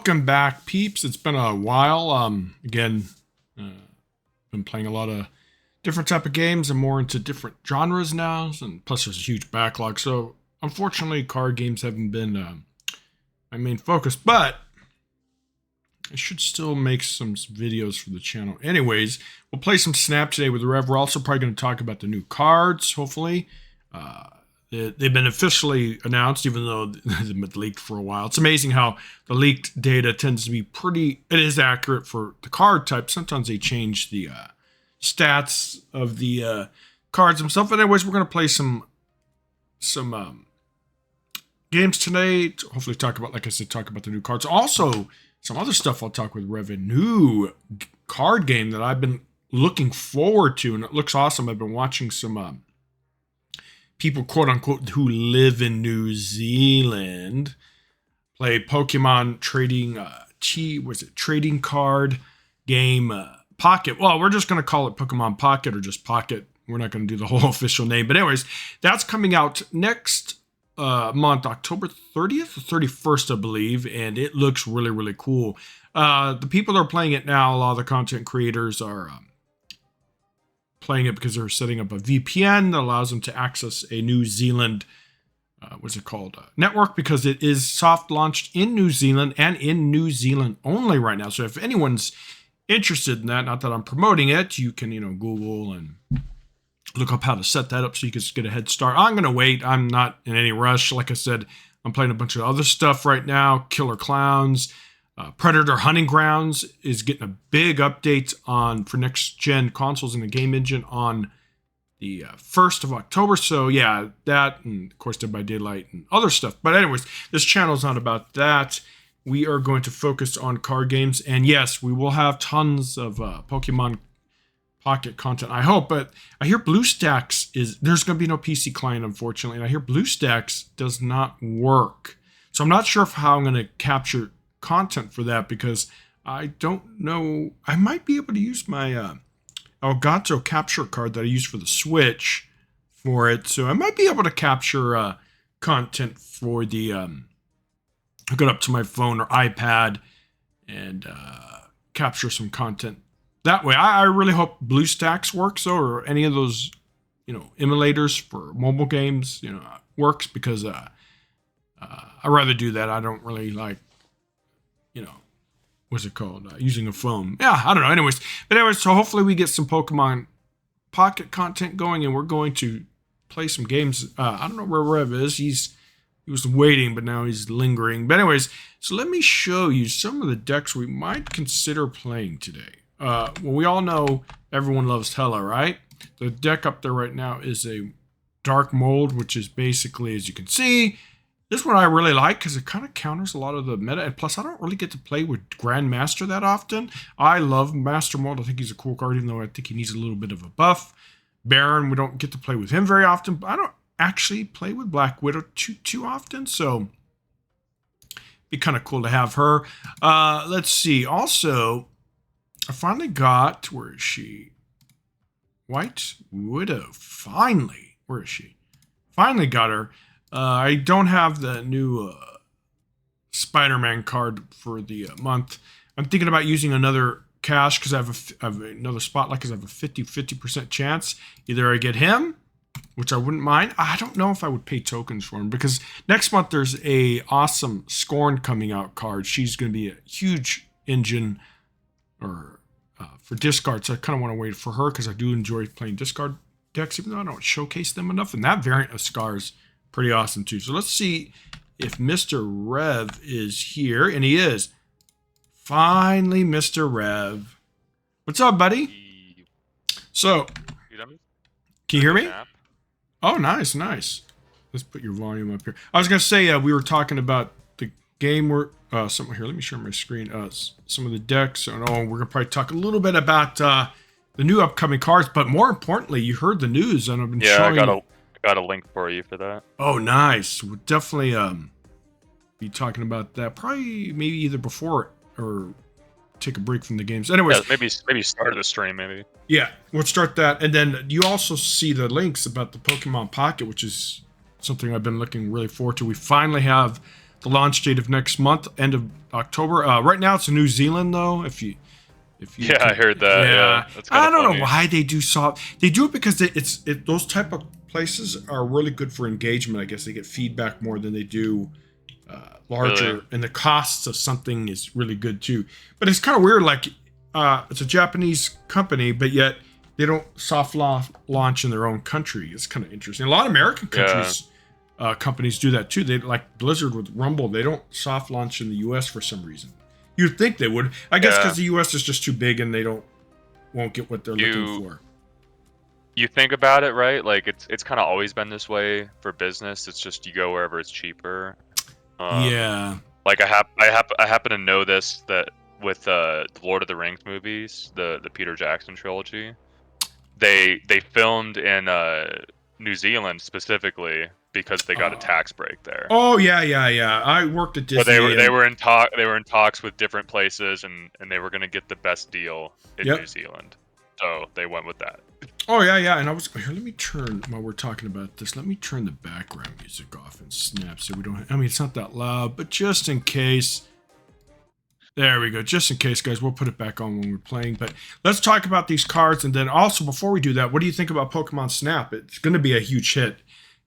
Welcome back, peeps. It's been a while. Again, been playing a lot of different type of games and more into different genres now, and plus there's a huge backlog. So unfortunately, card games haven't been my main focus, but I should still make some videos for the channel. Anyways, we'll play some Snap today with Rev. We're also probably going to talk about the new cards, hopefully. They've been officially announced, even though they've been leaked for a while. It's amazing how the leaked data tends to be it is accurate for the card type. Sometimes they change the stats of the cards themselves. But anyways, we're going to play some games today. To hopefully talk about, like I said, talk about the new cards. Also, some other stuff I'll talk with Rev. A new card game that I've been looking forward to, and it looks awesome. I've been watching some people, quote unquote, who live in New Zealand play Pokemon trading trading card game Pocket. Well, we're just going to call it Pokemon Pocket or just Pocket. We're not going to do the whole official name. But anyways, that's coming out next month, October 30th or 31st, I believe, and it looks really, really cool. The people that are playing it now, a lot of the content creators are playing it because they're setting up a VPN that allows them to access a New Zealand, what's it called, network, because it is soft launched in New Zealand and in New Zealand only right now. So if anyone's interested in that, not that I'm promoting it, you can, Google and look up how to set that up so you can just get a head start. I'm going to wait. I'm not in any rush. Like I said, I'm playing a bunch of other stuff right now. Killer Clowns. Predator Hunting Grounds is getting a big update for next gen consoles in the game engine on the 1st of October. So yeah, that, and of course Dead by Daylight and other stuff. But anyways, this channel is not about that. We are going to focus on card games, and yes, we will have tons of Pokemon Pocket content, I hope. But I hear BlueStacks there's going to be no PC client, unfortunately, and I hear BlueStacks does not work. So I'm not sure how I'm going to capture content for that, because I don't know. I might be able to use my Elgato capture card that I use for the Switch for it, so I might be able to capture content for the hook it up to my phone or iPad and capture some content that way. I really hope BlueStacks works, or any of those emulators for mobile games works, because I'd rather do that. I don't really like what's it called? Using a phone. Yeah, I don't know. Anyways, so hopefully we get some Pokemon Pocket content going, and we're going to play some games. I don't know where Rev is. He was waiting, but now he's lingering. But anyways, so let me show you some of the decks we might consider playing today. Well, we all know everyone loves Hela, right? The deck up there right now is a Dark Mold, which is basically, as you can see, this one I really like because it kind of counters a lot of the meta, and plus I don't really get to play with Grandmaster that often. I love Master Mold. I think he's a cool card, even though I think he needs a little bit of a buff. Baron, we don't get to play with him very often, but I don't actually play with Black Widow too often, so it'd be kind of cool to have her. Let's see. Also, I finally got, where is she? White Widow. Finally. Where is she? Finally got her. I don't have the new Spider-Man card for the month. I'm thinking about using another cash because I have another spotlight, because I have a 50% chance. Either I get him, which I wouldn't mind. I don't know if I would pay tokens for him, because next month there's a awesome Scorn coming out card. She's going to be a huge engine for discard, so I kind of want to wait for her, because I do enjoy playing discard decks, even though I don't showcase them enough. And that variant of Scar's pretty awesome too. So let's see if Mr. Rev is here, and he is. Finally, Mr. Rev. What's up, buddy? So, can you hear me? Oh, nice. Let's put your volume up here. I was gonna say we were talking about the game somewhere here. Let me share my screen. Some of the decks. We're gonna probably talk a little bit about the new upcoming cards, but more importantly, you heard the news, and I've been showing. I got a link for you for that. Oh, nice. We'll definitely be talking about that. Probably maybe either before or take a break from the games. Anyways, yeah, maybe start the stream, maybe. Yeah, we'll start that. And then you also see the links about the Pokemon Pocket, which is something I've been looking really forward to. We finally have the launch date of next month, end of October. Right now it's in New Zealand though. If you Yeah, I heard that. Yeah, yeah, that's kind I of don't know funny. why they do soft. They do it because those type of places are really good for engagement. I guess they get feedback more than they do Really? larger, and the costs of something is really good too. But it's kind of weird. Like it's a Japanese company, but yet they don't launch in their own country. It's kind of interesting. A lot of American Yeah. countries companies do that too. They like Blizzard with Rumble. They don't soft launch in the U.S. for some reason. You'd think they would. I guess Yeah. because the U.S. is just too big and they won't get what they're looking You for. you think about it, right? Like it's kind of always been this way for business. It's just you go wherever it's cheaper. Um, Yeah. like I happen to know this that with the Lord of the Rings movies, the Peter Jackson trilogy, they filmed in New Zealand specifically because they got a tax break there. Oh yeah. I worked at So they Disney were they and were in talks with different places and they were gonna get the best deal in New yep. Zealand. So they went with that. Oh yeah. And I was here. Let me turn while we're talking about this. Let me turn the background music off and Snap so we don't. I mean, it's not that loud, but just in case. There we go. Just in case, guys, we'll put it back on when we're playing. But let's talk about these cards, and then also before we do that, what do you think about Pokemon Snap? It's going to be a huge hit,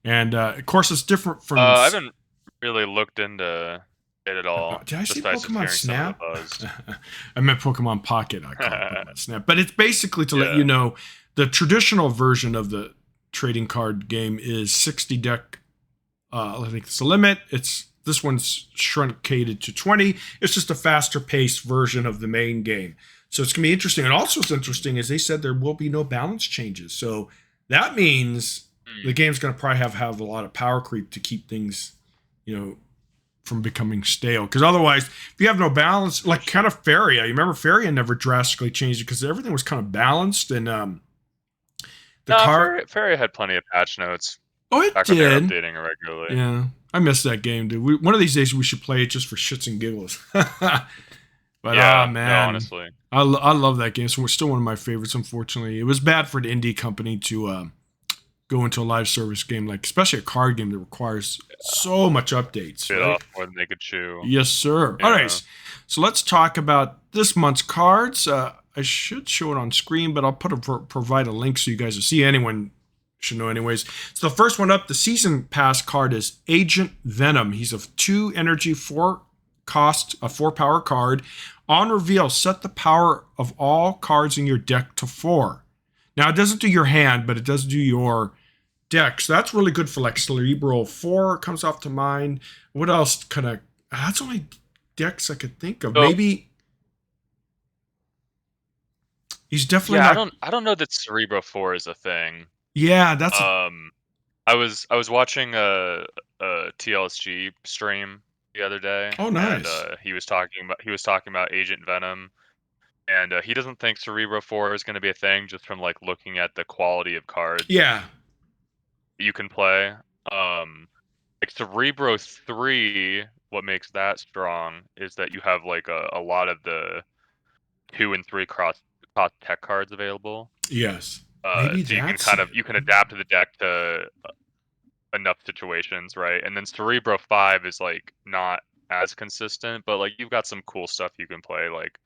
and of course, it's different from. I haven't really looked into it at all, Did I say besides just Pokemon hearing some of the Snap? buzz. I meant Pokemon Pocket. I call it Pokemon Snap, but it's basically to let Yeah. you know the traditional version of the trading card game is 60 deck. I think it's the limit. This one's truncated to 20. It's just a faster paced version of the main game. So it's going to be interesting. And also what's interesting is they said there will be no balance changes. So that means the game's going to probably have a lot of power creep to keep things, from becoming stale. Because otherwise, if you have no balance, like kind of Faria, you remember Faria never drastically changed because everything was kind of balanced and the No, car. Fairy had plenty of patch notes Oh, it back when they were did. updating it regularly. Yeah, I miss that game, dude. One of these days we should play it just for shits and giggles. But Yeah, no, man, honestly. I love that game. It's still one of my favorites. Unfortunately, it was bad for an indie company to go into a live service game, like especially a card game that requires so much updates, Bit right? off more than they could chew. Yes, sir. All Yeah. right, so let's talk about this month's cards. I should show it on screen, but I'll provide a link so you guys will see. Anyone should know anyways. So the first one up, the season pass card is Agent Venom. He's a 2 energy, 4 cost, a 4 power card. On reveal, set the power of all cards in your deck to 4. Now it doesn't do your hand, but it does do your deck. So that's really good for like Cerebral. 4 comes off to mind. What else kind of? That's only decks I could think of. So, Maybe he's definitely yeah, not. I don't know that Cerebro 4 is a thing. Yeah, that's. Um, I was watching a TLSG stream the other day, Oh, and nice. he was talking about Agent Venom, and he doesn't think Cerebro 4 is going to be a thing just from like looking at the quality of cards Yeah, you can play. Like Cerebro 3, what makes that strong is that you have like a lot of the 2 and 3 cross tech cards available. yes. Maybe So that's it. you can adapt to the deck to enough situations, right? And then Cerebro 5 is like not as consistent, but like you've got some cool stuff you can play, like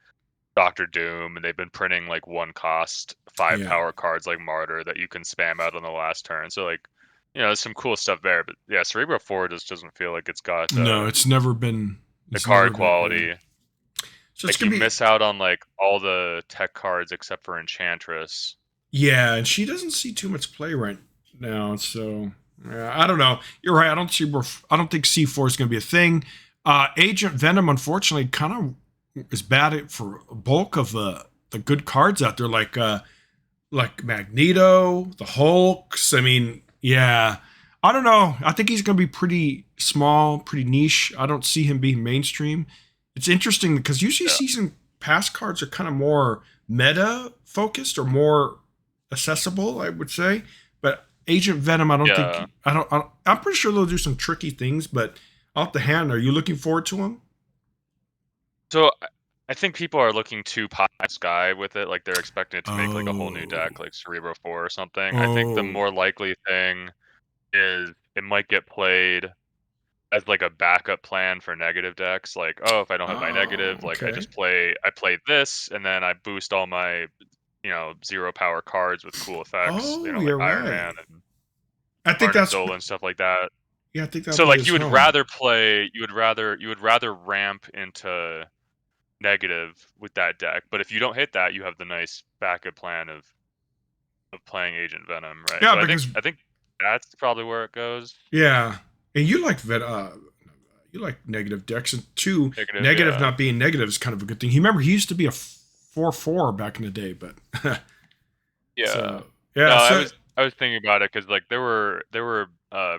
Doctor Doom, and they've been printing like 1 cost 5 Yeah. power cards like Martyr that you can spam out on the last turn. So like, there's some cool stuff there. But yeah, Cerebro 4 just doesn't feel like it's got No, it's never been. the It's never card been. Yeah. quality. So it's Like you gonna be. miss out on like all the tech cards except for Enchantress. Yeah, and she doesn't see too much play right now. So yeah, I don't know. You're right. I don't think C4 is gonna be a thing. Agent Venom, unfortunately, kind of is bad for a bulk of the good cards out there, like Magneto, the Hulks. I mean, yeah. I don't know. I think he's going to be pretty small, pretty niche. I don't see him being mainstream. It's interesting because usually Yeah. season pass cards are kind of more meta focused or more accessible, I would say. But Agent Venom, I don't Yeah. think I'm pretty sure they'll do some tricky things, but off the hand, are you looking forward to him? So I think people are looking too pie in the sky with it. Like they're expecting it to make like a whole new Oh. deck, like Cerebro 4 or something. I think the Oh. more likely thing is it might get played as like a backup plan for negative decks. Like, oh, if I don't have my Oh, negative, like okay. I play this, and then I boost all my 0 power cards with cool effects. Oh, Like you're Iron right. Man and I think Martin that's Zola and stuff like that. yeah, I think that'd So be like his home. you would rather ramp into negative with that deck, but if you don't hit that, you have the nice backup plan of playing Agent Venom, right? Yeah, So because I think that's probably where it goes. yeah, and you like negative decks, and two, Negative, negative yeah. not being negative is kind of a good thing. He remember he used to be a 4/4 back in the day, but Yeah. so No, yeah, so I was thinking about it because like there were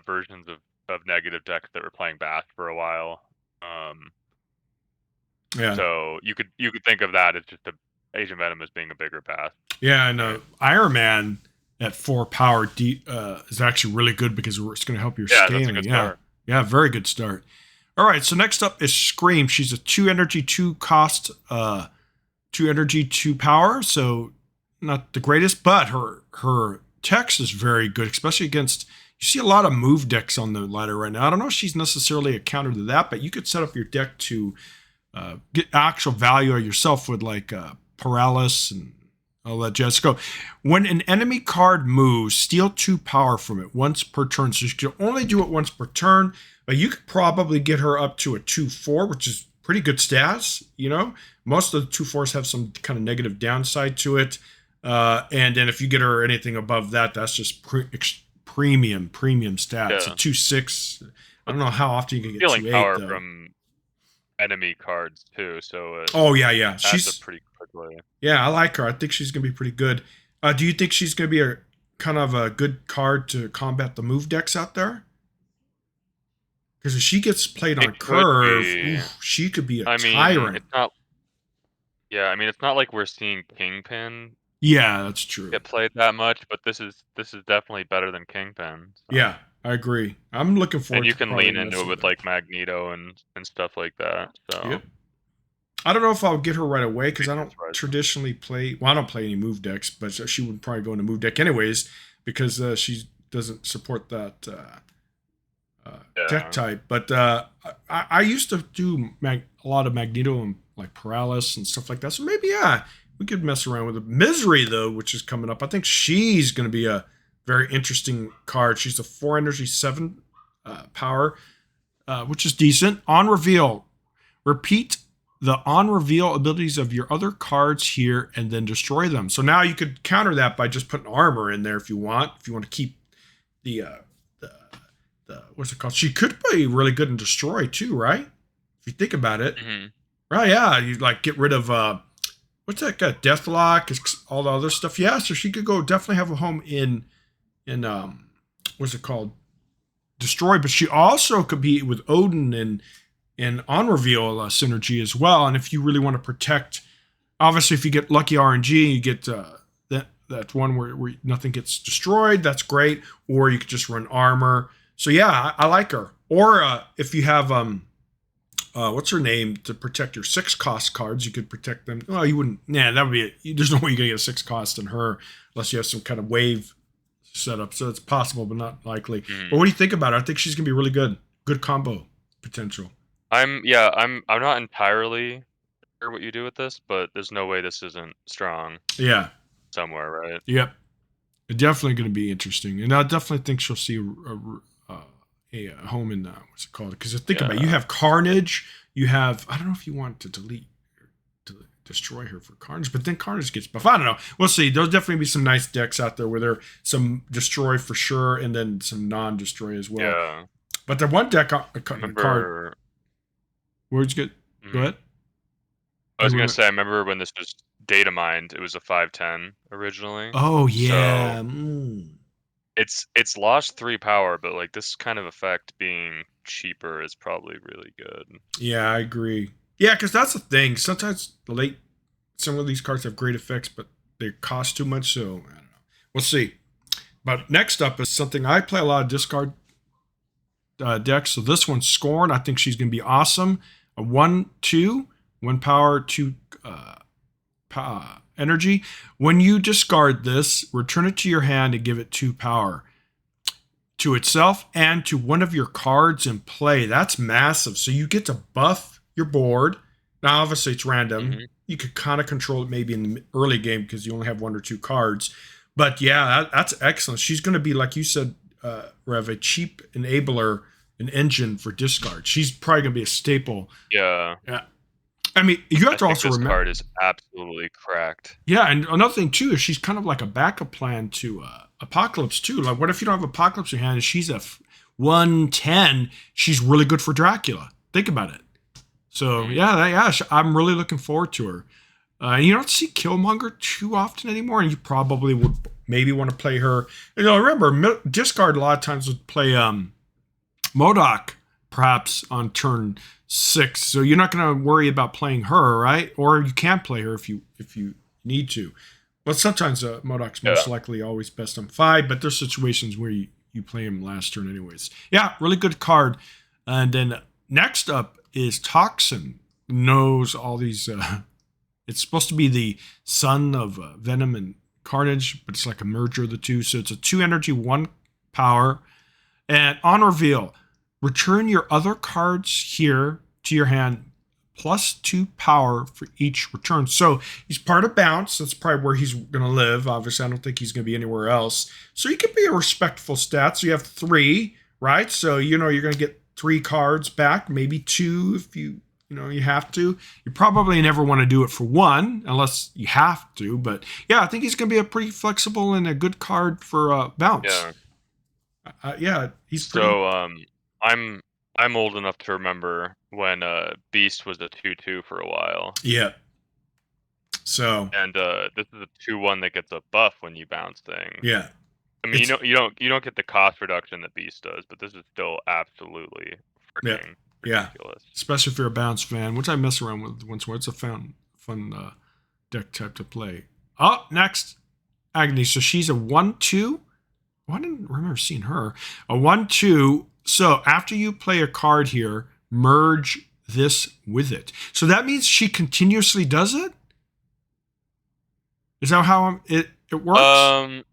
versions of negative decks that were playing Bath for a while. Um, yeah, so you could think of that as just a Asian Venom as being a bigger Bath, yeah, and right? Iron Man at 4 power is actually really good because it's going to help your Yeah, that's a scaling. good Yeah, start. yeah, very good start. All right, so next up is Scream. She's a 2 energy, 2 cost, 2 energy, 2 power. So not the greatest, but her text is very good, especially against. You see a lot of move decks on the ladder right now. I don't know if she's necessarily a counter to that, but you could set up your deck to get actual value of yourself with like paralysis and all that jazz. Go. When an enemy card moves, steal 2 power from it once per turn. So you can only do it once per turn, but you could probably get her up to a 2/4, which is pretty good stats. Most of the 2/4s have some kind of negative downside to it. And then if you get her anything above that, that's just premium stats. A Yeah, 2/6. I but don't know how often you can get stealing 2/8 power though. from enemy cards too, so it Oh yeah. adds up pretty quickly. Yeah, I like her. I think she's gonna be pretty good. Do you think she's gonna be a kind of a good card to combat the move decks out there? Because if she gets played It on could curve, be. oof, she could be a I mean, tyrant. it's not. Yeah, I mean, it's not like we're seeing Kingpin Yeah, that's true. get played that much, but this is definitely better than Kingpin. So. Yeah, I agree. I'm looking And forward you to can probably lean into it messing with with her. like Magneto and stuff like that. Yep. So I don't know if I'll get her right away be because I too don't surprised. traditionally play. Well, I don't play any move decks, but she would probably go into move deck anyways because she doesn't support that deck Yeah. type. But I used to do a lot of Magneto and like paralysis and stuff like that. So maybe yeah, we could mess around with it. Misery though, which is coming up. I think she's going to be a very interesting card. She's a 4 energy, 7 power, which is decent. On reveal, repeat the on reveal abilities of your other cards here and then destroy them. So now you could counter that by just putting armor in there if you want. If you want to keep the what's it called? She could be really good in destroy too, right? If you think about it, Hmm. right? Yeah, you like get rid of what's that guy? Deathlock, all the other stuff. Yeah, so she could go definitely have a home in what's it called? Destroy, but she also could be with Odin and on reveal synergy as well. And if you really want to protect, obviously, if you get lucky RNG, you get that one where nothing gets destroyed. That's great. Or you could just run armor. So yeah, I like her. Or if you have what's her name to protect your 6 cost cards, you could protect them. Well, you wouldn't. Yeah, that would be. There's no way you're gonna get a 6 cost in her unless you have some kind of wave setup. So it's possible, but not likely. Hmm. But what do you think about her? I think she's gonna be really good. Good combo potential. I'm not entirely sure what you do with this, but there's no way this isn't strong Yeah. somewhere, right? Yep. It's definitely going to be interesting, and I definitely think she'll see a home in what's it called? Because think about it, you Yeah. have Carnage, you have I don't know if you want to delete to destroy her for Carnage, but then Carnage gets buff. I don't know. We'll see. There'll definitely be some nice decks out there where there are some destroy for sure, and then some non-destroy as well. Yeah. But the one deck I card, remember. where's good? Go Mhm. ahead. I was gonna say I remember when this was data mined, it was a 510 originally. Oh So yeah. it's lost 3 power, but like this kind of effect being cheaper is probably really good. Yeah, I agree. Yeah, because that's the thing. Sometimes some of these cards have great effects, but they cost too much. So I don't know. We'll see. But next up is something I play a lot of discard decks. So this one's Scorn. I think she's going to be awesome. A 1/2, 1 power, 2 energy. When you discard this, return it to your hand and give it 2 power. to itself and to one of your cards in play. That's massive. So you get to buff your board. Now, obviously, it's random. Hmm. You could kind of control it maybe in the early game because you only have one or two cards. But yeah, that's excellent. She's going to be, like you said, Rev, a cheap enabler, an engine for discard. She's probably going to be a staple. Yeah, Yeah. I mean, you have I to think also this remember. card is absolutely cracked. Yeah, and another thing too is she's kind of like a backup plan to Apocalypse too. Like, what if you don't have Apocalypse in your hand and she's a 110? She's really good for Dracula. Think about it. So Mhm. yeah, I'm really looking forward to her. You don't see Killmonger too often anymore, and you probably would maybe want to play her. Remember, discard a lot of times would play Modoc perhaps on turn 6, so you're not going to worry about playing her, right? Or you can play her if you need to. Well, sometimes Modoc's Yeah. most likely always best on 5, but there's situations where you play him last turn anyways. Yeah, really good card. And then next up is Toxin. Knows all these. It's supposed to be the son of Venom and Carnage, but it's like a merger of the two. So it's a 2 energy, 1 power. And on reveal, return your other cards here to your hand plus 2 power for each return. So he's part of Bounce. That's probably where he's going to live. Obviously, I don't think he's going to be anywhere else. So he could be a respectful stat. So you have 3, right? So you're going to get 3 cards back, maybe 2 if you have to. You probably never want to do it for 1 unless you have to. But yeah, I think he's going to be a pretty flexible and a good card for Bounce. Yeah. Yeah, he's pretty. So I'm I'm old enough to remember when Beast was a 2/2 for a while, Yeah. So and this is a 2/1 that gets a buff when you bounce things. yeah, I mean, it's you don't get the cost reduction that Beast does, but this is still absolutely yeah, freaking yeah. ridiculous. Especially if you're a Bounce fan, which I mess around with once more. It's a fun deck type to play. Oh, next Agony. So she's a 1/2. Oh, I didn't remember seeing her. A 1/2. So after you play a card here, merge this with it. So that means she continuously does it. Is that how it works? Um,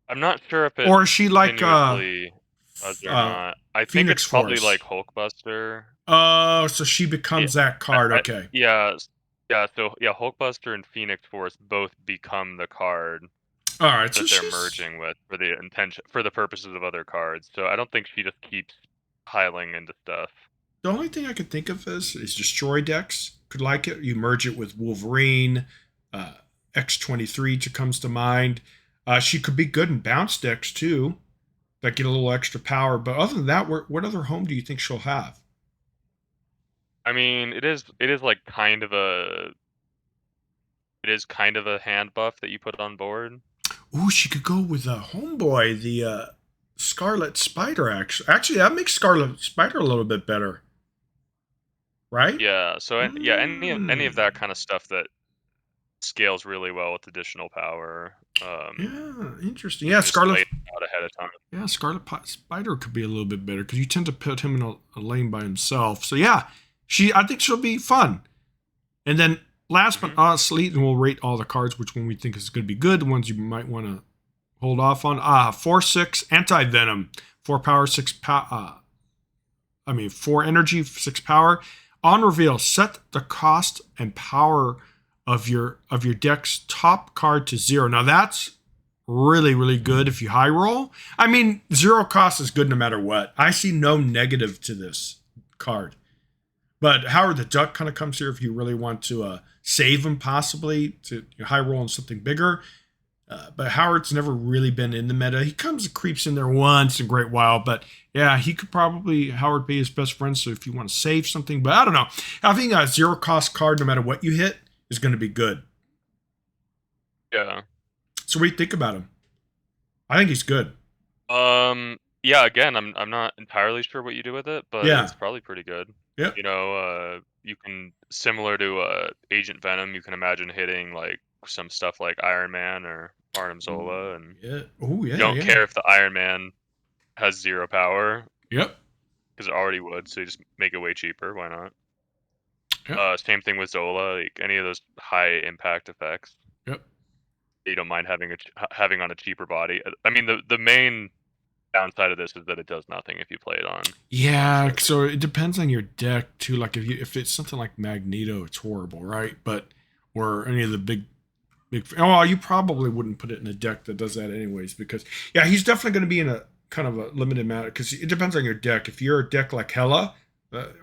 I'm not sure if it Or is she like continuously does or uh, not. I think Phoenix it's probably Force? like Hulkbuster. Oh, so she Yeah, becomes that card. Okay. yeah, yeah. So yeah, Hulkbuster and Phoenix Force both become the card All right. So that they're she's merging with for the purposes of other cards. So I don't think she just keeps piling into stuff. the only thing I could think of is destroy decks could like it. You merge it with Wolverine, uh, X-23 to comes to mind. She could be good in bounce decks too, that get a little extra power. But other than that, what other home do you think she'll have? I mean, it is like kind of a hand buff that you put on board. Ooh, she could go with Homeboy, the Scarlet Spider. Actually, that makes Scarlet Spider a little bit better, right? Yeah. So yeah, any of that Mm. kind of stuff that scales really well with additional power. Yeah, interesting. You Yeah, can just lay Scarlet. it out ahead of time. Yeah, Spider could be a little bit better because you tend to put him in a lane by himself. So yeah, I think she'll be fun. And then last but Hmm. not least, and we'll rate all the cards, which one we think is going to be good, the ones you might want to hold off on. 4/6 anti venom, 4 power, 6 power. 4 energy, 6 power. On reveal, set the cost and power of your deck's top card to 0. Now that's really, really good if you high roll. 0 cost is good no matter what. I see no negative to this card. But Howard the Duck kind of comes here if you really want to save him, possibly to high roll on something bigger. But Howard's never really been in the meta. He comes and creeps in there once in a great while, but yeah, he could probably Howard be his best friend. So if you want to save something, but I don't know, having a 0 cost card no matter what you hit is going to be good. Yeah. So what do you think about him? I think he's good. Yeah. Again, I'm not entirely sure what you do with it, but Yeah. it's probably pretty good. Yep. You can similar to Agent Venom. You can imagine hitting like some stuff like Iron Man or Arnim Zola, and Yeah. Oh yeah. you don't Yeah. care if the Iron Man has 0 power Yep. because it already would. So you just make it way cheaper. Why not? Yep. Same thing with Zola. Like any of those high impact effects, Yep. you don't mind having having on a cheaper body. I mean, the main downside of this is that it does nothing if you play it on. Yeah, so it depends on your deck too. Like if it's something like Magneto, it's horrible, right? But or any of the big. Oh, you probably wouldn't put it in a deck that does that anyways, because yeah, he's definitely going to be in a kind of a limited matter because it depends on your deck. If you're a deck like Hela,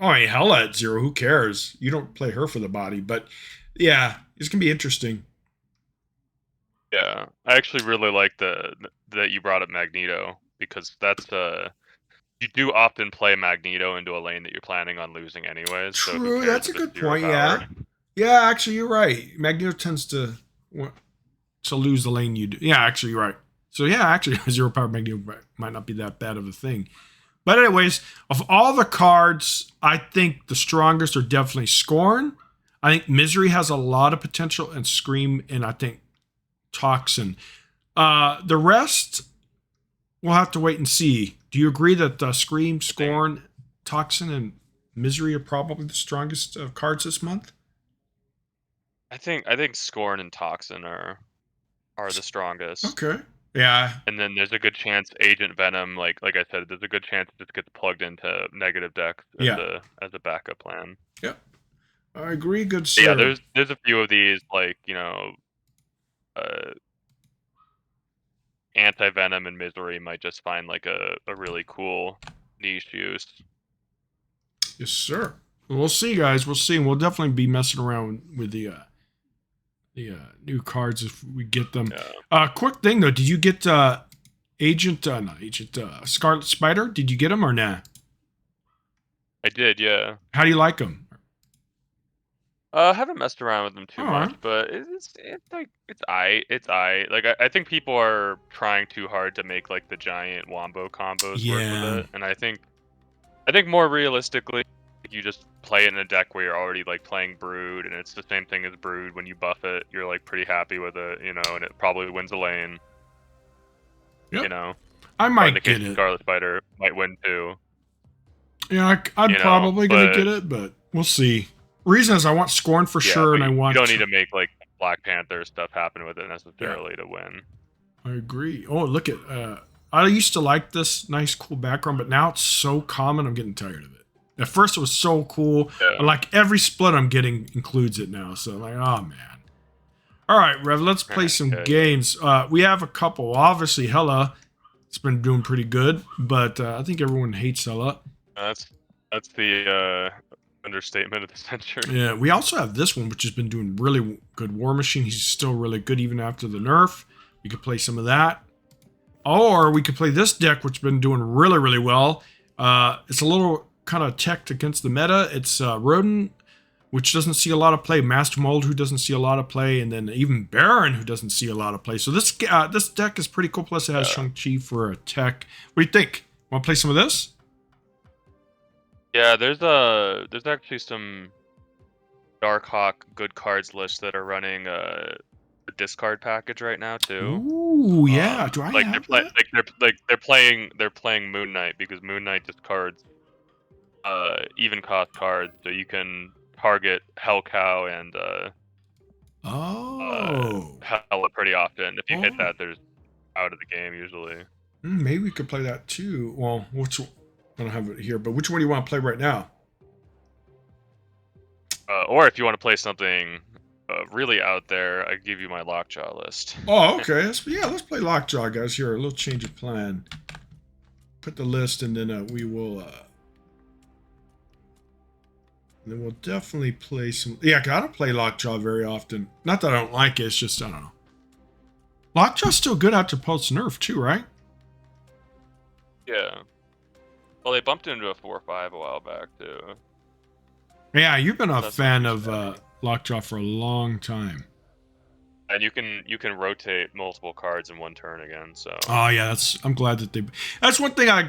Hela at 0, who cares? You don't play her for the body, but yeah, it's gonna be interesting. Yeah, I actually really like that you brought up Magneto because that's you do often play Magneto into a lane that you're planning on losing anyways. So who True, cares that's a if it's good 0 point. power? Yeah, yeah. Actually, you're right. Magneto tends to lose the lane you do. Yeah, actually, you're right. So yeah, actually, 0 power Magneto might not be that bad of a thing. But anyways, of all the cards, I think the strongest are definitely Scorn. I think Misery has a lot of potential, and Scream, and I think Toxin. The rest, we'll have to wait and see. Do you agree that Scream, Scorn, Toxin, and Misery are probably the strongest cards this month? I think Scorn and Toxin are the strongest. Okay. Yeah. And then there's a good chance Agent Venom, like I said, there's a good chance it just gets plugged into negative decks Yeah. as a backup plan. Yep. I agree, good But yeah, sir. there's a few of these like anti Venom and Misery might just find like a really cool niche use. Yes, sir. We'll see, guys. We'll see. And we'll definitely be messing around with the new cards if we get them. Yeah. Quick thing though, did you get Scarlet Spider? Did you get him or nah? I did, yeah. How do you like him? I haven't messed around with them too All much, right. but it's I like I think people are trying too hard to make like the giant wombo combos work with Yeah. it, and I think more realistically, you just play it in a deck where you're already like playing Brood, and it's the same thing as Brood. When you buff it, you're like pretty happy with it, and it probably wins a lane. Yep. You know, I or in the might case get of it. Scarlet Spider, might win too. Yeah, I'm probably gonna But get it, but we'll see. Reason is I want Scorn for yeah, sure, but and I you want. don't need to make like Black Panther stuff happen with it Yeah, necessarily to win. I agree. Oh, look at. I used to like this nice, cool background, but now it's so common. I'm getting tired of it. At first, it was so cool. Yeah. And like every split I'm getting includes it now. So I'm like, oh man. All right, Rev. Let's play some Okay. games. We have a couple. Obviously, Hella. It's been doing pretty good, but I think everyone hates Hella. That's the understatement of the century. Yeah, we also have this one, which has been doing really good. War Machine, he's still really good even after the nerf. We could play some of that. Or we could play this deck, which has been doing really, really well. It's a little kind of teched against the meta. It's Rodin, which doesn't see a lot of play. Master Mold, who doesn't see a lot of play. And then even Baron, who doesn't see a lot of play. So this deck is pretty cool. Plus it has Shang-Chi for a tech. What do you think? Want to play some of this? Yeah, there's actually some Darkhawk good cards lists that are running a discard package right now too. Ooh, yeah. Do I like have they're that? they're playing Moon Knight because Moon Knight discards even cost cards, so you can target Hell Cow and Hella pretty often. If you hit that, there's out of the game usually. Maybe we could play that too. Well, I don't have it here, but which one do you want to play right now? Or if you want to play something really out there, I give you my Lockjaw list. Oh, okay. Let's play Lockjaw, guys. Here, a little change of plan. Put the list, and then we will. And then we'll definitely play some. Yeah, 'cause I don't play Lockjaw very often. Not that I don't like it. It's just I don't know. Lockjaw's still good after post nerf too, right? Yeah. Well, they bumped into a 4/5 a while back too. Yeah, you've been a That's fan of Lockjaw for a long time. And you can rotate multiple cards in one turn again. So. Oh yeah, I'm glad that they. That's one thing I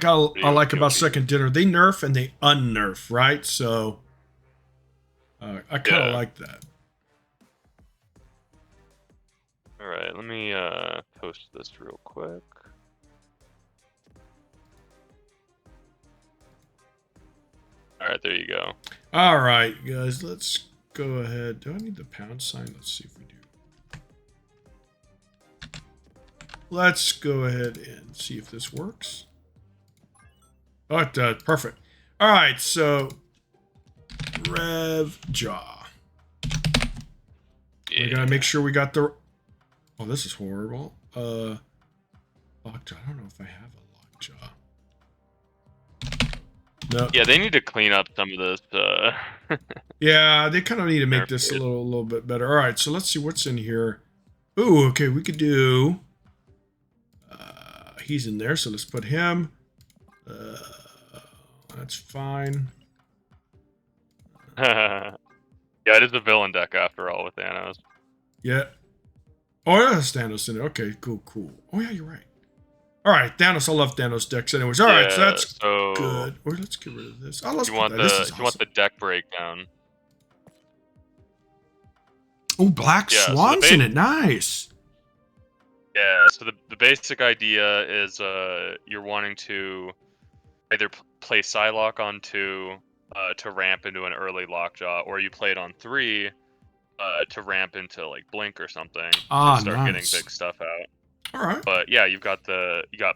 like about Second Dinner. They nerf and they unnerf, right? So I kind of like that. All right, let me post this real quick. All right, there you go. All right, guys, let's go ahead. Do I need the pound sign? Let's see if we do. Let's go ahead and see if this works. Oh, it does. Perfect. All right, so Rev Jaw. Yeah. We gotta make sure we got the. Oh, this is horrible. Lockjaw. I don't know if I have a Lockjaw. No. Yeah, they need to clean up some of this. Yeah, they kind of need to make this a Interface. little bit better. All right, so let's see what's in here. Ooh, okay, we could do. He's in there, so let's put him. That's fine. Yeah, it is a villain deck after all with Thanos. Yeah. Oh, yeah, that's Thanos in it. Okay, cool. Oh, yeah, you're right. All right, Thanos. I love Thanos decks anyways. All right, so that's good. Or let's get rid of this. Oh, let's You put want that. the This is awesome. you want the deck breakdown. Oh, Black Swan's in it. Nice. Yeah, so the basic idea is you're wanting to either play Psylocke on 2 to ramp into an early Lockjaw, or you play it on 3 to ramp into like Blink or something to start getting big stuff out. All right. But yeah, you got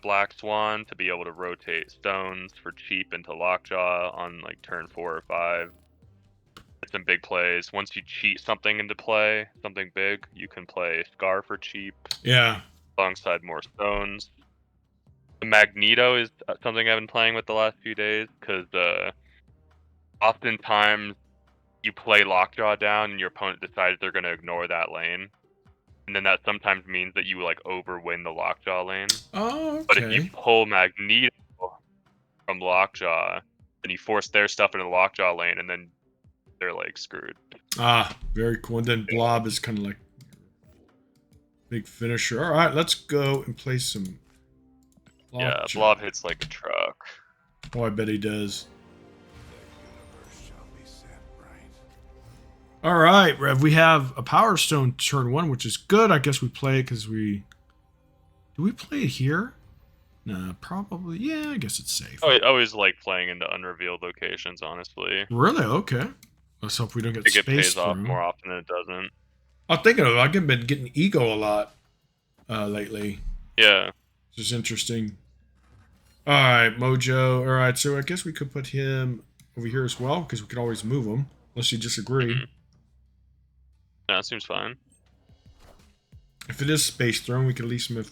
Black Swan to be able to rotate stones for cheap into Lockjaw on like turn 4 or 5. It's some big plays. Once you cheat something into play, something big, you can play Scar for cheap. Yeah. Alongside more stones. The Magneto is something I've been playing with the last few days because oftentimes you play Lockjaw down and your opponent decides they're going to ignore that lane. And then that sometimes means that you like overwin the Lockjaw lane. Oh, okay. But if you pull Magneto from Lockjaw, then you force their stuff into the Lockjaw lane and then they're like screwed. Ah, very cool. And then Blob is kind of like big finisher. All right, let's go and play some Lockjaw. Yeah, Blob hits like a truck. Oh, I bet he does. All right, Rev, we have a Power Stone turn 1, which is good. I guess we play it because we... Do we play it here? Nah, probably. Yeah, I guess it's safe. I always like playing into unrevealed locations, honestly. Really? Okay. Let's hope we don't get I think it space pays off through. more often than it doesn't. I'm thinking of it. I've been getting Ego a lot lately. Yeah. Which is interesting. All right, Mojo. All right, so I guess we could put him over here as well because we can always move him unless you disagree. Mm-hmm. Yeah, that seems fine. If it is space throne, we can at least move.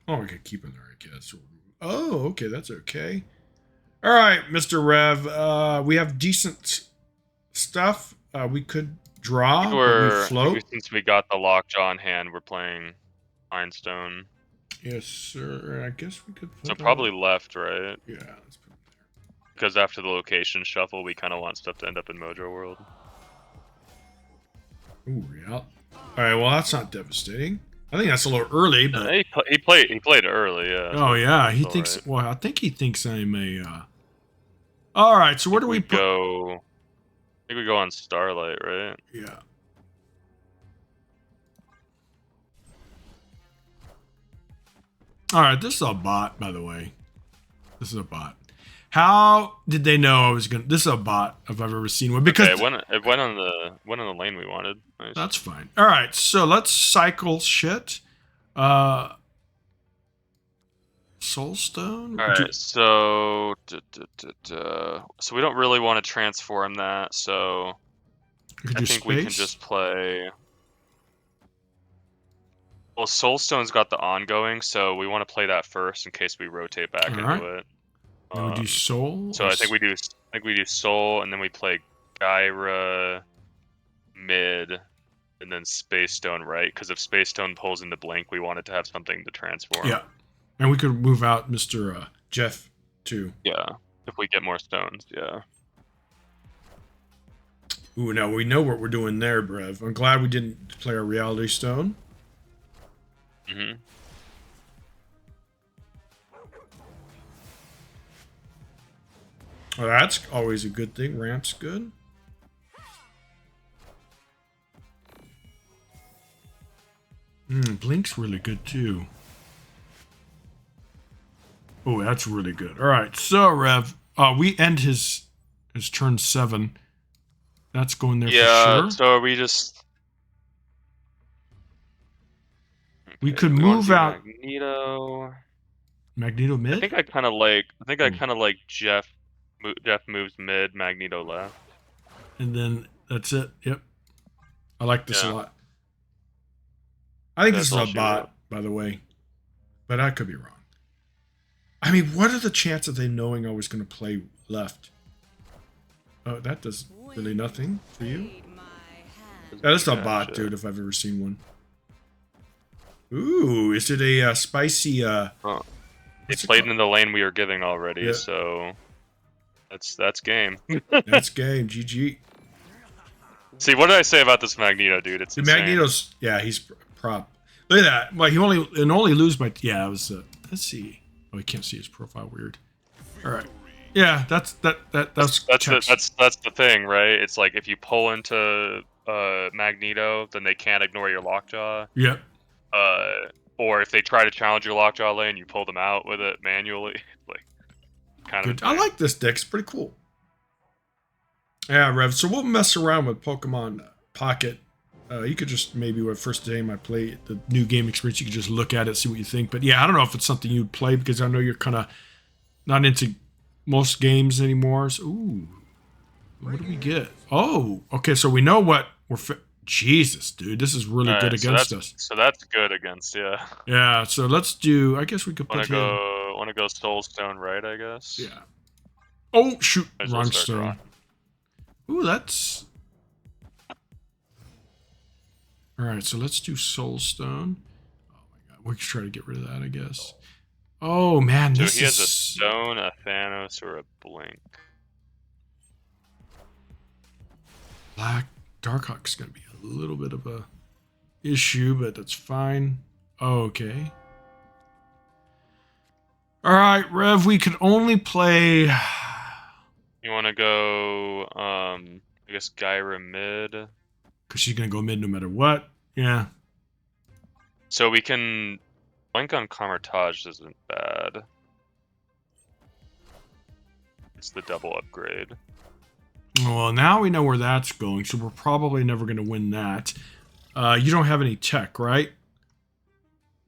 Oh, we could keep him there, I guess. Oh, okay, that's okay. All right, Mr. Rev. We have decent stuff. We could draw. We float. Since we got the Lockjaw in hand, we're playing Mindstone. Yes, sir. I guess we could put So probably left, right? Yeah, let's put it there. Because after the location shuffle, we kind of want stuff to end up in Mojo World. Ooh, yeah. All right, well, that's not devastating. I think that's a little early, but he played early, yeah. Oh yeah, he thinks. Right. Well, I think he thinks I'm a. All right, so where do we go? I think we go on Starlight, right? Yeah. All right, this is a bot, by the way. This is a bot. How did they know I was gonna? This is a bot if I've ever seen one. Because it went on the lane we wanted. Nice. That's fine. All right, so let's cycle shit. Soulstone. All right, so so we don't really want to transform that. So I think we can just play. Well, Soulstone's got the ongoing, so we want to play that first in case we rotate back into it. Then we do Soul. So I think we do Soul, and then we play Gyra mid, and then Space Stone right. Because if Space Stone pulls into Blink, we wanted to have something to transform. Yeah, and we could move out Mr. Jeff too. Yeah, if we get more stones. Yeah. Ooh, now we know what we're doing there, Brev. I'm glad we didn't play our Reality Stone. Mm-hmm. Well, that's always a good thing. Ramp's good. Blink's really good too. Oh, that's really good. All right, so Rev, we end his turn 7. That's going there for sure. Yeah. So are we just? We could move out. Magneto. Magneto I mid? think I kind of like. I think I Hmm. kind of like Jeff. Jeff moves mid, Magneto left. And then that's it. Yep. I like this a Yeah, lot. I think this that's is all a she wrote. bot, by the way. But I could be wrong. I mean, what are the chances of they knowing I was going to play left? Oh, that does really nothing for you. That is a bot, Gotcha. dude, if I've ever seen one. Ooh, is it a spicy, Huh. They what's it played called? in the lane we were giving already, Yeah, so that's game. that's game. GG. See, what did I say about this Magneto, dude? It's The insane. Magneto's, yeah, he's prop. Look at that. Well, he only lose by, yeah, it was, let's see. Oh, I can't see his profile. Weird. All right. Yeah, that's checks. That's the thing, right? It's like if you pull into Magneto, then they can't ignore your Lockjaw. Yep. Uh, or if they try to challenge your Lockjaw lane, you pull them out with it manually. Like kind of Good. I insane. like this deck. It's pretty cool. Yeah, Rev. So we'll mess around with Pokemon Pocket. You could just maybe when first time I play the new game experience, you could just look at it, see what you think. But yeah, I don't know if it's something you'd play because I know you're kind of not into most games anymore. So, ooh, what do we get? Oh, okay. So we know what we're. Jesus, dude, this is really good Alright, against us. so that's good against, yeah. Yeah. So let's do. I guess we could put him. Wanna go Soulstone right, I guess. Yeah. Oh shoot, Might as well wrong start stone. drawing. Ooh, that's. All right, so let's do Soulstone. Oh my god, we can try to get rid of that, I guess. Oh man, So this he has a is stone, a Thanos, or a blink. black. Darkhawk's gonna be a little bit of a issue, but that's fine. Okay. All right, Rev. We could only play. You wanna go I guess Gyra mid. Because she's gonna go mid no matter what. Yeah. So we can blink on Camartage isn't bad. It's the double upgrade. Well, now we know where that's going, so we're probably never gonna win that. You don't have any tech, right?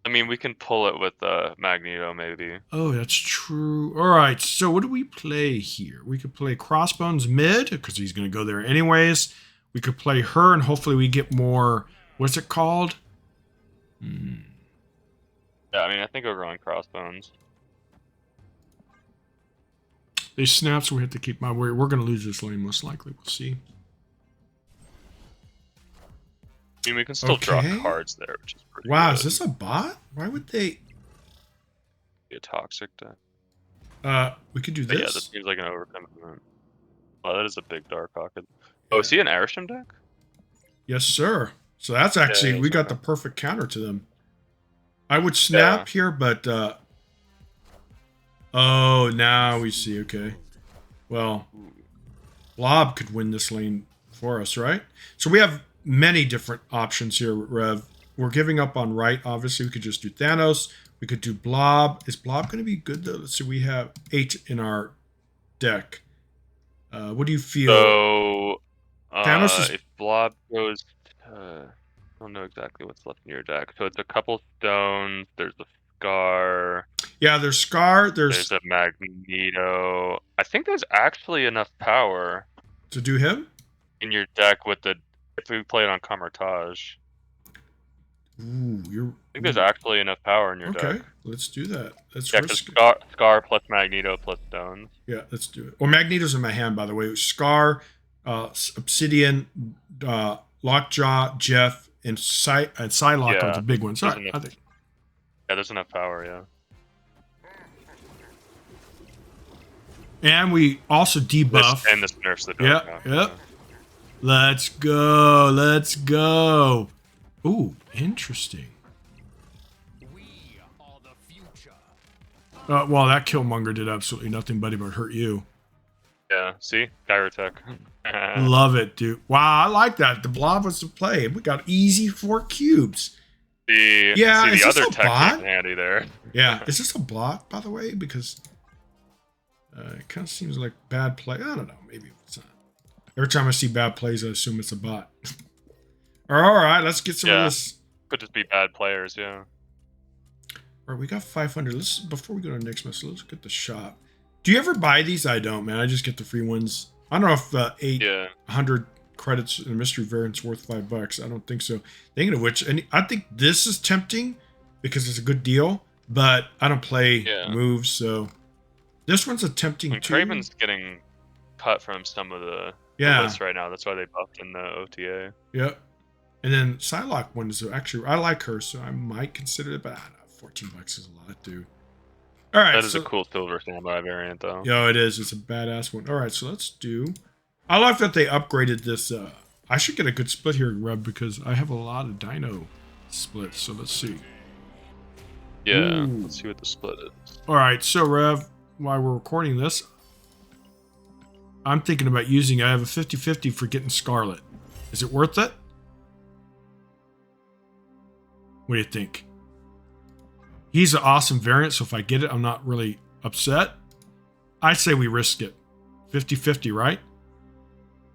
I mean, we can pull it with Magneto, maybe. Oh, that's true. All right, so what do we play here? We could play Crossbones mid, because he's going to go there anyways. We could play her, and hopefully we get more... What's it called? Yeah, I mean, I think we're going Crossbones. They snap, so we have to keep my... We're going to lose this lane, most likely. We'll see. I mean, we can still draw cards there, which is pretty good. Is this a bot? Why would they... Be a toxic deck. We could do But this. yeah, this seems like an overcommitment. Oh, that is a big Dark Pocket. Oh, is he an Airstream deck? Yes, sir. So that's actually... Yeah, we got the perfect counter to them. I would snap here, but... Oh, now we see. Okay. Well, Blob could win this lane for us, right? So we have many different options here, Rev. We're giving up on right. Obviously, we could just do Thanos. We could do Blob. Is Blob going to be good, though? Let's see. We have 8 in our deck. What do you feel? So, Thanos is... if Blob goes... I don't know exactly what's left in your deck. So it's a couple stones. There's a Scar. Yeah, there's Scar. There's a Magneto. I think there's actually enough power to do him in your deck with the... If we play it on Camartage. Ooh, I think there's actually enough power in your deck. Okay, let's do that. Let's Yeah, because Scar plus Magneto plus stones. Yeah, let's do it. Well, Magneto's in my hand, by the way. Scar, Obsidian, Lockjaw, Jeff, and Psylocke are the big ones. I think. Yeah, there's enough power, yeah. And we also debuff. And this nerfs the Dark. Yep. Let's go. Let's go. Ooh, interesting. We are the future. Well, that Killmonger did absolutely nothing but hurt you. Yeah, see? Gyrotech. Love it, dude. Wow, I like that. The Blob was the play. We got easy 4 cubes. The other tech is handy there. Yeah, is this a bot, by the way? Because it kind of seems like bad play. I don't know. Maybe it's not. Every time I see bad plays, I assume it's a bot. All right, let's get some of this. Could just be bad players, yeah. All right, we got 500. Before we go to the next message, let's look at the shop. Do you ever buy these? I don't, man. I just get the free ones. I don't know if 800 credits in a mystery variant's worth $5. I don't think so. Thinking of which, and I think this is tempting because it's a good deal, but I don't play moves, so this one's a tempting too. Craven's getting cut from some of the lists right now. That's why they buffed in the OTA. Yep. And then Psylocke one is actually, I like her, so I might consider it, but I don't know, $14 is a lot, dude. All right. That is a cool silver samurai variant, though. Yo, it is. It's a badass one. All right, so let's do. I like that they upgraded this. I should get a good split here, Rev, because I have a lot of dino splits. So let's see. Yeah, let's see what the split is. All right, so Rev, while we're recording this, I'm thinking about using. I have a 50-50 for getting Scarlet. Is it worth it? What do you think? He's an awesome variant, so if I get it, I'm not really upset. I say we risk it. 50-50, right?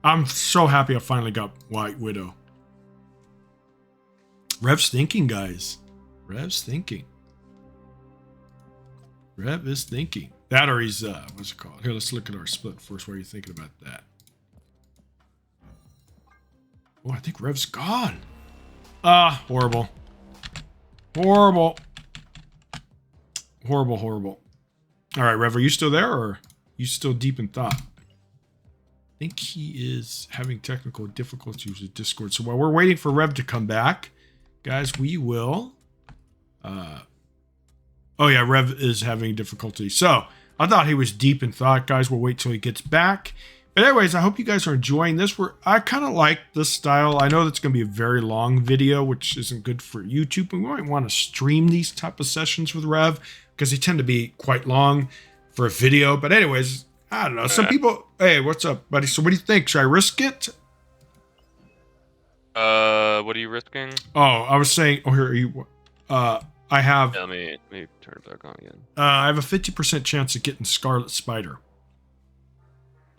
I'm so happy I finally got White Widow. Rev's thinking, guys. Rev's thinking. Rev is thinking. That or he's, what's it called? Here, let's look at our split first. What are you thinking about that? Oh, I think Rev's gone. Horrible. Horrible. Horrible, horrible. All right, Rev, are you still there, or are you still deep in thought? I think he is having technical difficulties with Discord. So while we're waiting for Rev to come back, guys, we will... oh, yeah, Rev is having difficulty. So I thought he was deep in thought, guys. We'll wait till he gets back. But anyways, I hope you guys are enjoying this. I kind of like this style. I know that's going to be a very long video, which isn't good for YouTube. But we might want to stream these type of sessions with Rev because they tend to be quite long for a video. But anyways, I don't know. Some people... Hey, what's up, buddy? So what do you think? Should I risk it? What are you risking? Oh, I was saying... Oh, here are you... I have... Yeah, let me turn it back on again. I have a 50% chance of getting Scarlet Spider.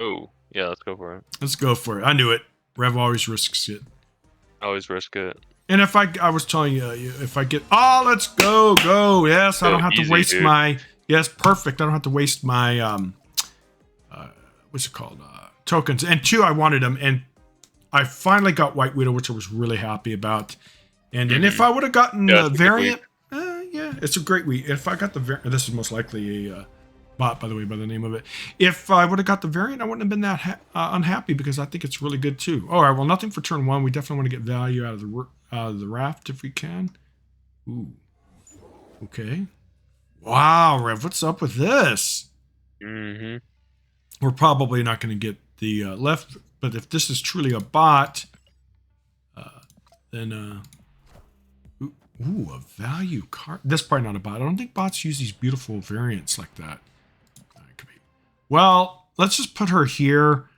Oh, yeah, let's go for it. Let's go for it. I knew it. Rev always risks it. Always risk it. And if I was telling you, if I get... Oh, let's go. Yes, I don't have to waste my... Yes, perfect. I don't have to waste my... what's it called? Tokens. And two, I wanted them. And I finally got White Widow, which I was really happy about. And if I would have gotten the variant... yeah, it's a great week. If I got the variant... This is most likely a bot, by the way, by the name of it. If I would have got the variant, I wouldn't have been that unhappy because I think it's really good too. All right, well, nothing for turn one. We definitely want to get value out of the raft if we can. Ooh. Okay. Wow, Rev, what's up with this? Mm-hmm. We're probably not going to get the left, but if this is truly a bot, then... Ooh, a value card. That's probably not a bot. I don't think bots use these beautiful variants like that. Could be. Well, let's just put her here.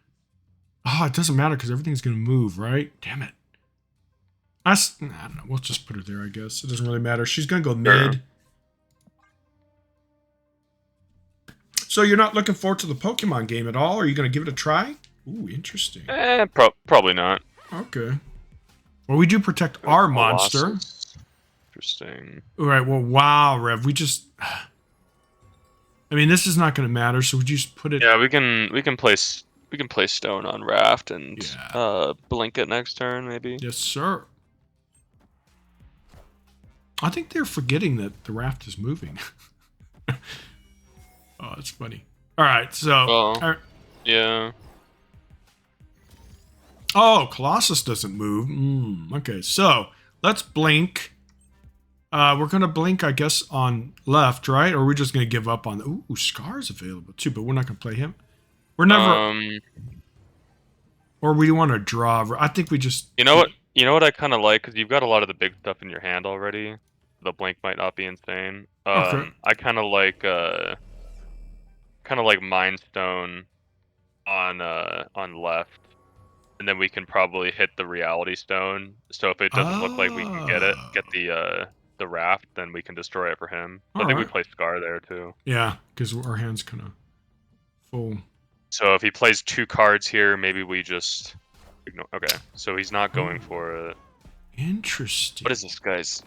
Oh, it doesn't matter because everything's going to move, right? Damn it. I don't know. We'll just put her there, I guess. It doesn't really matter. She's going to go mid. So you're not looking forward to the Pokemon game at all? Are you going to give it a try? Ooh, interesting. Probably not. Okay. Well, we do protect our monster. Interesting. All right. Well, wow, Rev. We just... I mean, this is not going to matter, so would you just put it... Yeah, we can place stone on raft and blink it next turn, maybe. Yes, sir. I think they're forgetting that the raft is moving. Oh, that's funny. All right, so... yeah. Oh, Colossus doesn't move. Okay, so let's blink. We're going to blink, I guess, on left, right? Or are we just going to give up on... Ooh, Scar's available, too, but we're not going to play him. We're never... Or we want to draw... I think we just... You know what I kind of like? Because you've got a lot of the big stuff in your hand already. The blink might not be insane. Okay. I kind of like Mind Stone on left. And then we can probably hit the Reality Stone. So if it doesn't look like we can get the raft, then we can destroy it for him. I think we play Scar there too. Yeah, because our hand's kind of full. So if he plays 2 cards here, maybe we just ignore. Okay, so he's not going for it. Interesting. What is this guy's?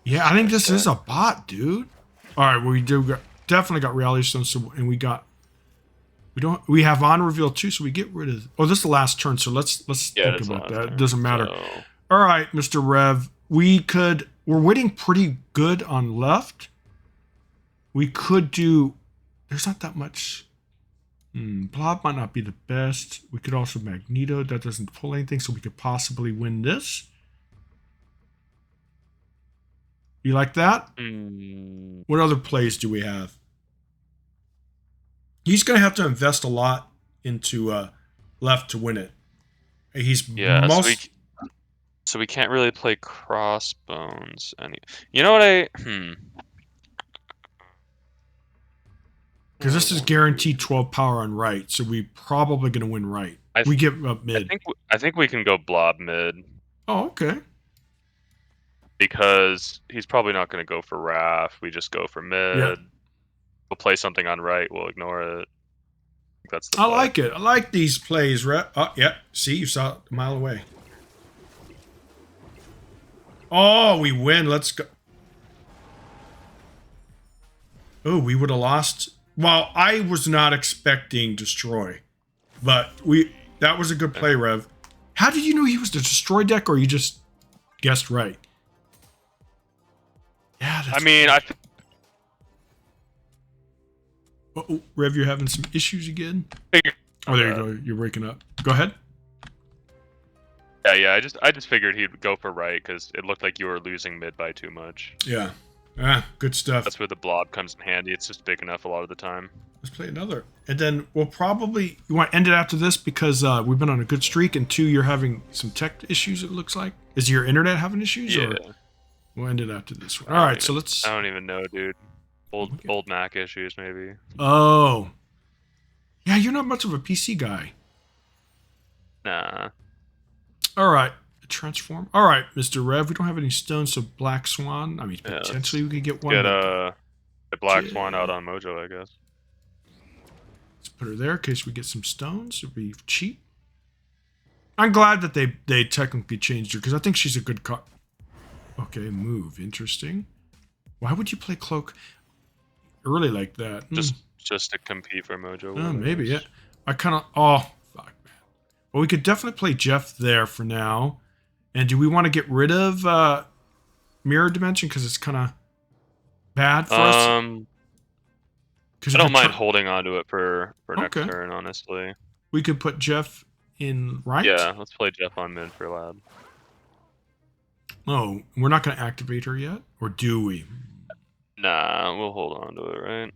Yeah, I think this is a bot, dude. All right, well, definitely got reality stones, so, and we have on reveal too, so we get rid of. Oh, this is the last turn, so let's think about that. It doesn't matter. So... All right, Mr. Rev, we're winning pretty good on left. We could do. There's not that much. Blob might not be the best. We could also Magneto. That doesn't pull anything, so we could possibly win this. You like that? What other plays do we have? He's going to have to invest a lot into left to win it. He's so we can't really play crossbones. You know what Because this is guaranteed 12 power on right, so we probably going to win right. We give up mid. I think we can go blob mid. Oh, okay. Because he's probably not going to go for Raph. We just go for mid. Yeah. We'll play something on right. We'll ignore it. That's the play. I like it. I like these plays. Oh, yeah. See, you saw it a mile away. Oh, we win. Let's go. Oh, we would have lost. Well, I was not expecting destroy, but that was a good play, Rev. How did you know he was the destroy deck, or you just guessed right? Yeah, that's Uh-oh, Rev, you're having some issues again? Oh, there you go. You're breaking up. Go ahead. Yeah. I just figured he'd go for right because it looked like you were losing mid by too much. Yeah. Good stuff. That's where the blob comes in handy. It's just big enough a lot of the time. Let's play another. And then we'll probably... You want to end it after this because we've been on a good streak, and 2, you're having some tech issues, it looks like. Is your internet having issues? Yeah. Or we'll end it after this one. All right, so let's... I don't even know, dude. Old Mac issues, maybe. Oh. Yeah, you're not much of a PC guy. Nah. All right. Transform. All right, Mr. Rev. We don't have any stones, so Black Swan. I mean, potentially we could get one. Get a Black Swan out on Mojo, I guess. Let's put her there in case we get some stones. It'd be cheap. I'm glad that they technically changed her because I think she's a good card. Okay, move. Interesting. Why would you play Cloak early like that? Just to compete for Mojo. Oh, maybe, yeah. I kind of... Oh, fuck, man. Well, we could definitely play Jeff there for now. And do we want to get rid of Mirror Dimension because it's kind of bad for us? I don't mind holding on to it for next turn, honestly. We could put Jeff in right? Yeah, let's play Jeff on mid for lab. Oh, we're not going to activate her yet? Or do we? Nah, we'll hold on to it, right?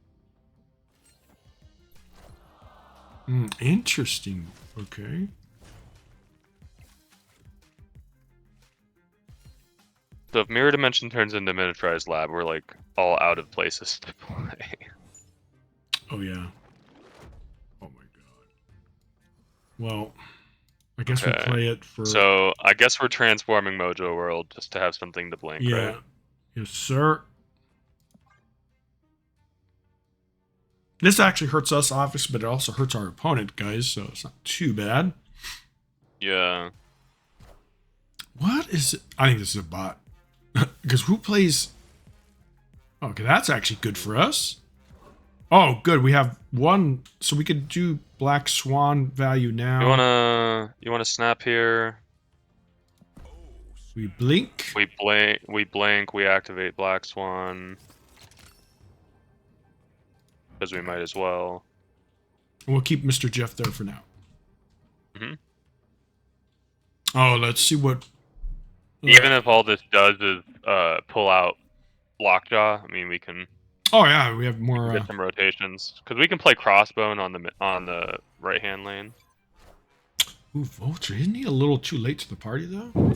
Interesting. Okay. So if Mirror Dimension turns into Miniaturized Lab, we're like all out of places to play. Oh yeah. Oh my god. Well, I guess we play it for... So I guess we're transforming Mojo World just to have something to blink, right? Yes, sir. This actually hurts us, obviously, but it also hurts our opponent, guys, so it's not too bad. Yeah. What is it? I think this is a bot. Because who plays... Okay, that's actually good for us. Oh, good. We have one, so we could do Black Swan value now. You wanna snap here? We blink. We blink. We activate Black Swan. Because we might as well. And we'll keep Mr. Jeff there for now. Oh, let's see what... Even if all this does is pull out Lockjaw, I mean, we can... Oh, yeah, we have more... get some rotations. Because we can play Crossbone on the right-hand lane. Ooh, Vulture. Isn't he a little too late to the party, though?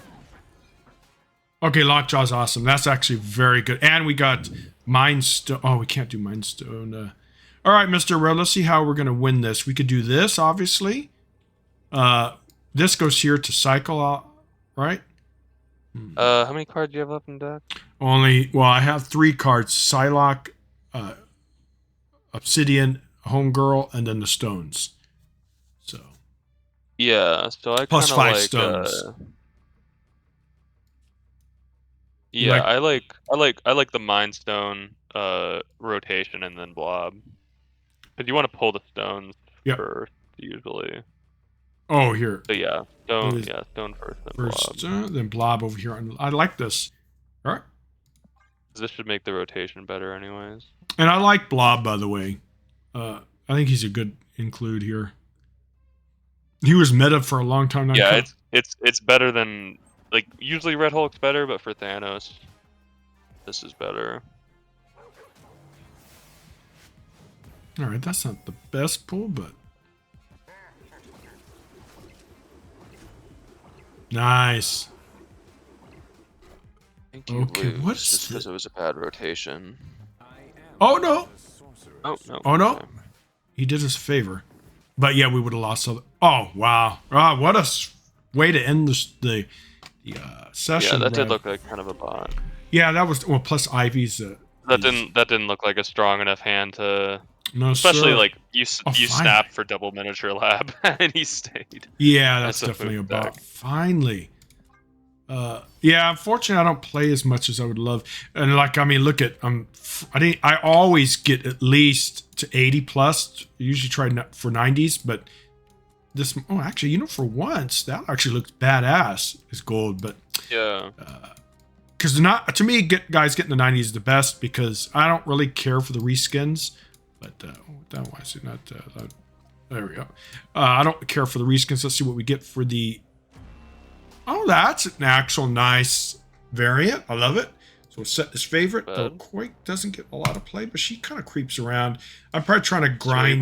Okay, Lockjaw's awesome. That's actually very good. And we got Mind Stone. Oh, we can't do Mind Stone. All right, Mr. Red, let's see how we're going to win this. We could do this, obviously. This goes here to cycle, right? How many cards do you have left in deck? Well, I have 3 cards. Psylocke, Obsidian, Homegirl, and then the stones. So. Yeah, so I plus 5 like, stones. Yeah, I like the Mind Stone. rotation and then blob. Because you want to pull the stones Yep. first, usually. Oh, here. But yeah, stone, It is stone first, then First, blob. then blob over here. I like this. All right. This should make the rotation better, anyways. And I like blob, by the way. I think he's a good include here. He was meta for a long time now. Yeah, it's better than like usually Red Hulk's better, but for Thanos, this is better. All right, that's not the best pull, but nice. I think you Okay, lose what's just because it was a bad rotation. Oh no! Oh no! Oh no! Okay. He did us a favor, but yeah, we would have lost. Oh wow! Ah, what a way to end the session. Yeah, that did Rev. look like kind of a bot. Yeah, that was well. Plus Ivy's. That didn't look like a strong enough hand to. No, Especially sir. like you finally. snapped for double miniature lab and he stayed. Yeah, that's That's a definitely a food bot. deck. Finally. Yeah, unfortunately, I don't play as much as I would love. And like, I mean, look at I always get at least to 80 plus. I usually try for 90s, but this. Oh, actually, for once that actually looks badass. Is gold, but Yeah. because not to me, guys getting the 90s is the best because I don't really care for the reskins. But why is it not? There we go. I don't care for the reskins. Let's see what we get for the. Oh, that's an actual nice variant. I love it. So we'll set this favorite. Though Quake doesn't get a lot of play, but she kind of creeps around. I'm probably trying to grind.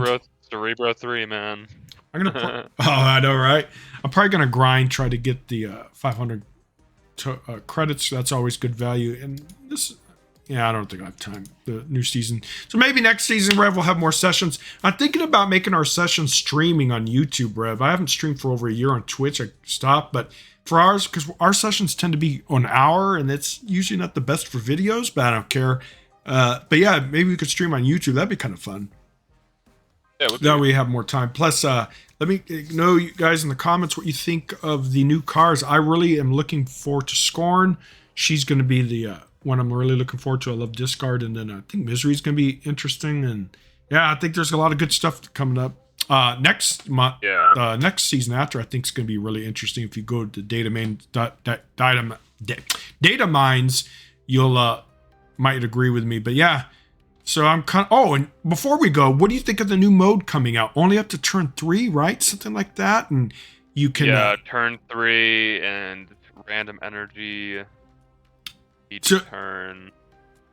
Cerebro 3, man. I'm gonna. Oh, I know, right? I'm probably gonna grind. Try to get the 500 credits. That's always good value. And this. Yeah, I don't think I have time. The new season. So maybe next season, Rev, we'll have more sessions. I'm thinking about making our sessions streaming on YouTube, Rev. I haven't streamed for over a year on Twitch. I stopped, but for ours, because our sessions tend to be an hour, and it's usually not the best for videos, but I don't care. But yeah, maybe we could stream on YouTube. That'd be kind of fun. Yeah, that way we have more time. Plus, let me know, you guys, in the comments what you think of the new cars. I really am looking forward to Scorn. She's going to be the one I'm really looking forward to. I love Discard, and then I think Misery's going to be interesting. And yeah, I think there's a lot of good stuff coming up. Next month, next season after, I think it's going to be really interesting. If you go to data mines, you'll might agree with me. But yeah, so I'm kind of. Oh, and before we go, what do you think of the new mode coming out? Only up to turn 3, right? Something like that, and you can. Turn 3 and random energy each turn.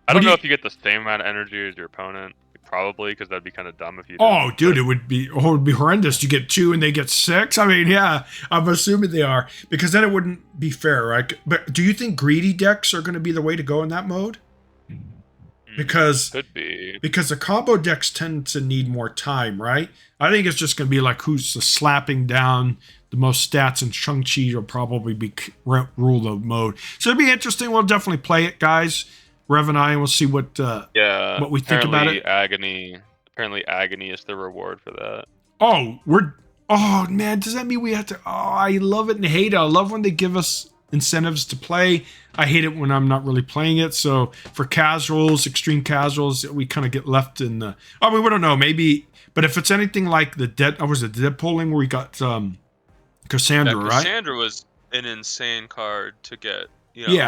I don't know if you get the same amount of energy as your opponent. Probably, because that'd be kind of dumb if you didn't. Oh, dude, it would be horrendous. You get 2 and they get 6. I mean, yeah, I'm assuming they are, because then it wouldn't be fair, right? But do you think greedy decks are going to be the way to go in that mode? Because could be, Apparently agony is the reward for that. Oh man, does that mean we have to? Oh, I love it and hate it. I love when they give us incentives to play. I hate it when I'm not really playing it. So for casuals, extreme casuals, we kind of get left in the. I mean, we don't know, maybe, but if it's anything like the Deadpooling where we got Cassandra, right? Cassandra was an insane card to get.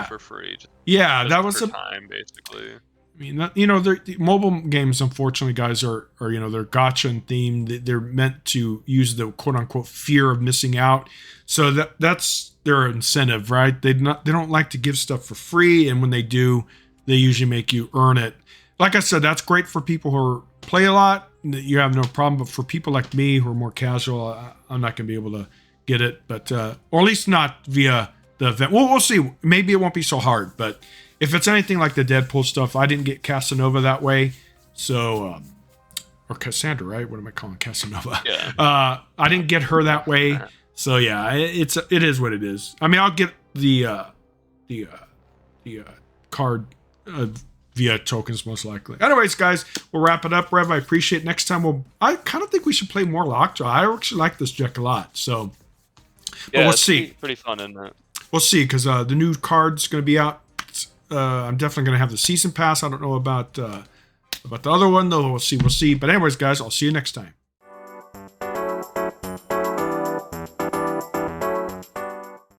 For free. That was time, basically. I mean, the mobile games, unfortunately, guys, are they're gotcha themed. They're meant to use the quote unquote fear of missing out. So that's their incentive, right? They don't like to give stuff for free, and when they do, they usually make you earn it. Like I said, that's great for people who play a lot. You have no problem, but for people like me who are more casual, I'm not going to be able to get it, but or at least not via the event. Well, we'll see. Maybe it won't be so hard, but if it's anything like the Deadpool stuff, I didn't get Casanova that way. So, or Cassandra, right? What am I calling Casanova? Yeah. I didn't get her that way. So yeah, it is what it is. I mean, I'll get the card via tokens most likely. Anyways, guys, we'll wrap it up. Rev, I appreciate it. Next time I kind of think we should play more Lockjaw. I actually like this deck a lot. So, but we'll see. Pretty fun, isn't it? We'll see, because the new card's going to be out I'm definitely going to have the season pass. I don't know about the other one, though. We'll see. But anyways, guys, I'll see you next time.